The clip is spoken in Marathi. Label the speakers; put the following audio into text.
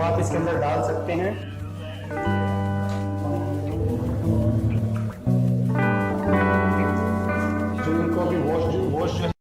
Speaker 1: आप इसके अंदर डाल सकते हैं। जो इनको अभी वॉश जो